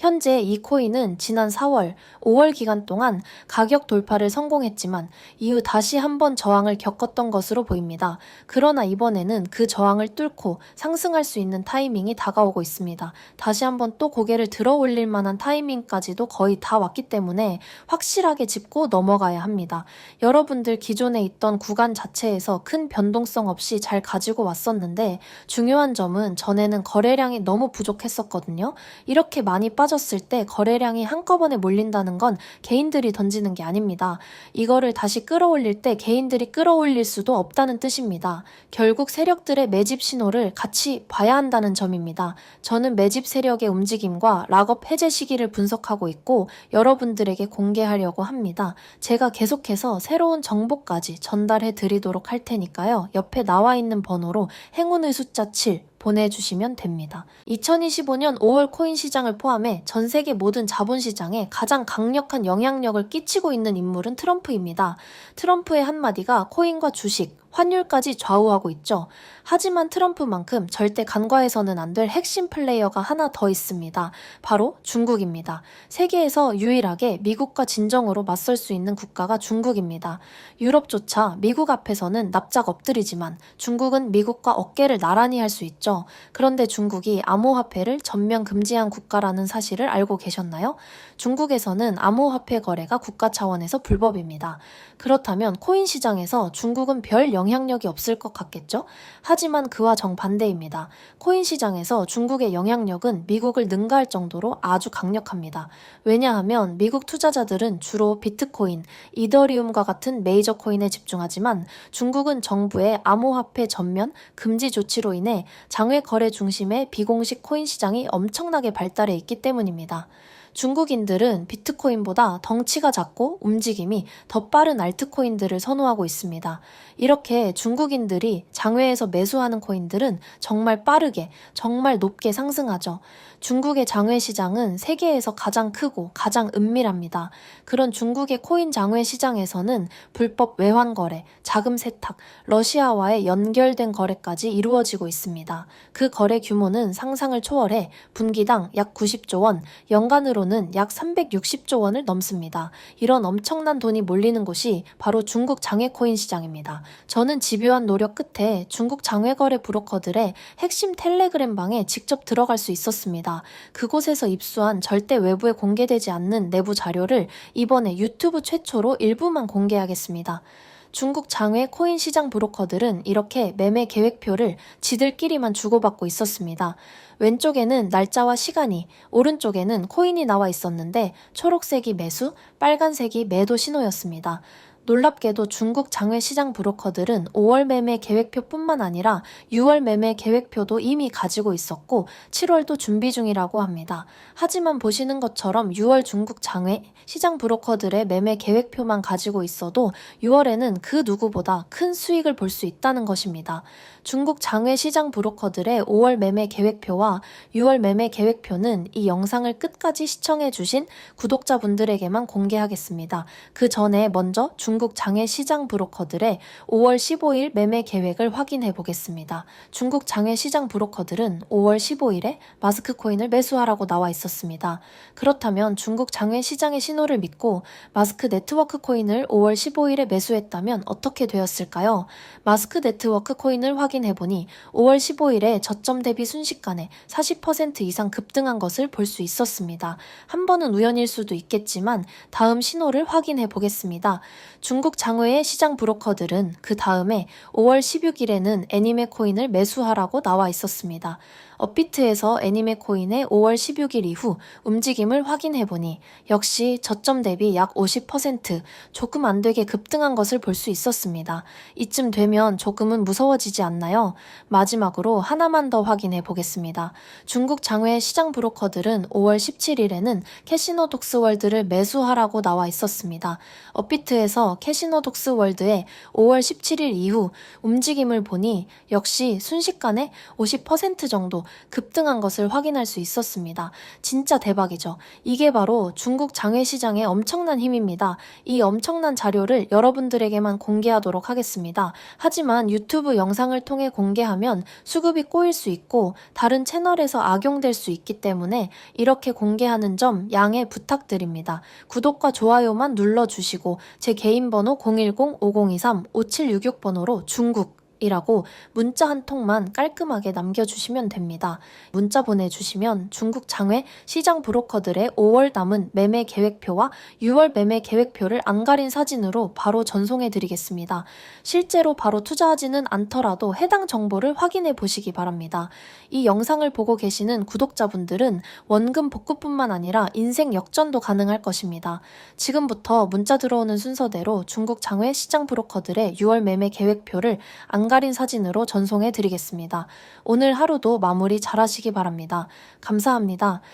현재 이 코인은 지난 4월, 5월 기간 동안 가격 돌파를 성공했지만 이후 다시 한번 저항을 겪었던 것으로 보입니다. 그러나 이번에는 그 저항을 뚫고 상승할 수 있는 타이밍이 다가오고 있습니다. 다시 한번 또 고개를 들어 올릴 만한 타이밍까지도 거의 다 왔기 때문에 확실하게 짚고 넘어가야 합니다. 여러분들 기존에 있던 구간 자체에서 큰 변동성 없이 잘 가지고 왔었는데 중요한 점은 전에는 거래량이 너무 부족했었거든요. 이렇게 많이 빠졌을 때 거래량이 한꺼번에 몰린다는 건 개인들이 던지는 게 아닙니다. 이거를 다시 끌어올릴 때 개인들이 끌어올릴 수도 없다는 뜻입니다. 결국 세력들의 매집 신호를 같이 봐야 한다는 점입니다. 저는 매집 세력의 움직임과 락업 해제 시기를 분석하고 있고 여러분들에게 공개하려고 합니다. 제가 계속해서 새로운 정보까지 전달해 드리도록 할 테니까요. 옆에 나와 있는 번호로 행운의 숫자 7 보내주시면 됩니다. 2025년 5월 코인 시장을 포함해 전 세계 모든 자본시장에 가장 강력한 영향력을 끼치고 있는 인물은 트럼프입니다. 트럼프의 한마디가 코인과 주식, 환율까지 좌우하고 있죠. 하지만 트럼프만큼 절대 간과해서는 안 될 핵심 플레이어가 하나 더 있습니다. 바로 중국입니다. 세계에서 유일하게 미국과 진정으로 맞설 수 있는 국가가 중국입니다. 유럽조차 미국 앞에서는 납작 엎드리지만 중국은 미국과 어깨를 나란히 할 수 있죠. 그런데 중국이 암호화폐를 전면 금지한 국가라는 사실을 알고 계셨나요? 중국에서는 암호화폐 거래가 국가 차원에서 불법입니다. 그렇다면 코인 시장에서 중국은 별 영향력이 없을 것 같겠죠? 하지만 그와 정반대입니다. 코인 시장에서 중국의 영향력은 미국을 능가할 정도로 아주 강력합니다. 왜냐하면 미국 투자자들은 주로 비트코인, 이더리움과 같은 메이저 코인에 집중하지만 중국은 정부의 암호화폐 전면 금지 조치로 인해 장외 거래 중심의 비공식 코인 시장이 엄청나게 발달해 있기 때문입니다. 중국인들은 비트코인보다 덩치가 작고 움직임이 더 빠른 알트코인들을 선호하고 있습니다. 이렇게 중국인들이 장외에서 매수하는 코인들은 정말 빠르게, 정말 높게 상승하죠. 중국의 장외 시장은 세계에서 가장 크고 가장 은밀합니다. 그런 중국의 코인 장외 시장에서는 불법 외환 거래, 자금 세탁, 러시아와의 연결된 거래까지 이루어지고 있습니다. 그 거래 규모는 상상을 초월해 분기당 약 90조 원, 연간으로는 약 360조 원을 넘습니다. 이런 엄청난 돈이 몰리는 곳이 바로 중국 장외 코인 시장입니다. 저는 집요한 노력 끝에 중국 장외 거래 브로커들의 핵심 텔레그램 방에 직접 들어갈 수 있었습니다. 그곳에서 입수한 절대 외부에 공개되지 않는 내부 자료를 이번에 유튜브 최초로 일부만 공개하겠습니다. 중국 장외 코인 시장 브로커들은 이렇게 매매 계획표를 지들끼리만 주고받고 있었습니다. 왼쪽에는 날짜와 시간이, 오른쪽에는 코인이 나와 있었는데 초록색이 매수, 빨간색이 매도 신호였습니다. 놀랍게도 중국 장외 시장 브로커들은 5월 매매 계획표뿐만 아니라 6월 매매 계획표도 이미 가지고 있었고 7월도 준비 중이라고 합니다. 하지만 보시는 것처럼 6월 중국 장외 시장 브로커들의 매매 계획표만 가지고 있어도 6월에는 그 누구보다 큰 수익을 볼 수 있다는 것입니다. 중국 장외 시장 브로커들의 5월 매매 계획표와 6월 매매 계획표는 이 영상을 끝까지 시청해주신 구독자분들에게만 공개하겠습니다. 그 전에 먼저 중국 장외 시장 브로커들의 5월 15일 매매 계획을 확인해 보겠습니다. 중국 장외 시장 브로커들은 5월 15일에 마스크 코인을 매수하라고 나와 있었습니다. 그렇다면 중국 장외 시장의 신호를 믿고 마스크 네트워크 코인을 5월 15일에 매수했다면 어떻게 되었을까요? 마스크 네트워크 코인을 확인해 보니 5월 15일에 저점 대비 순식간에 40% 이상 급등한 것을 볼 수 있었습니다. 한 번은 우연일 수도 있겠지만 다음 신호를 확인해 보겠습니다. 중국 장외의 시장 브로커들은 그 다음에 5월 16일에는 애니메 코인을 매수하라고 나와 있었습니다. 업비트에서 애니메 코인의 5월 16일 이후 움직임을 확인해보니 역시 저점 대비 약 50% 조금 안 되게 급등한 것을 볼 수 있었습니다. 이쯤 되면 조금은 무서워지지 않나요? 마지막으로 하나만 더 확인해 보겠습니다. 중국 장외 시장 브로커들은 5월 17일에는 캐시노 독스월드를 매수하라고 나와 있었습니다. 업비트에서 통해서 캐시노독스 월드의 5월 17일 이후 움직임을 보니 역시 순식간에 50% 정도 급등한 것을 확인할 수 있었습니다. 진짜 대박이죠. 이게 바로 중국 장외시장의 엄청난 힘입니다. 이 엄청난 자료를 여러분들에게만 공개하도록 하겠습니다. 하지만 유튜브 영상을 통해 공개하면 수급이 꼬일 수 있고 다른 채널에서 악용될 수 있기 때문에 이렇게 공개하는 점 양해 부탁드립니다. 구독과 좋아요만 눌러주시고 제 개인 번호 010-5023-5766번호로 중국이라고 문자 한 통만 깔끔하게 남겨주시면 됩니다. 문자 보내주시면 중국 장외 시장 브로커들의 5월 남은 매매 계획표와 6월 매매 계획표를 안 가린 사진으로 바로 전송해 드리겠습니다. 실제로 바로 투자하지는 않더라도 해당 정보를 확인해 보시기 바랍니다. 이 영상을 보고 계시는 구독자분들은 원금 복구뿐만 아니라 인생 역전도 가능할 것입니다. 지금부터 문자 들어오는 순서대로 중국 장외 시장 브로커들의 6월 매매 계획표를 안 가린 사진으로 전송해 드리겠습니다. 오늘 하루도 마무리 잘 하시기 바랍니다. 감사합니다.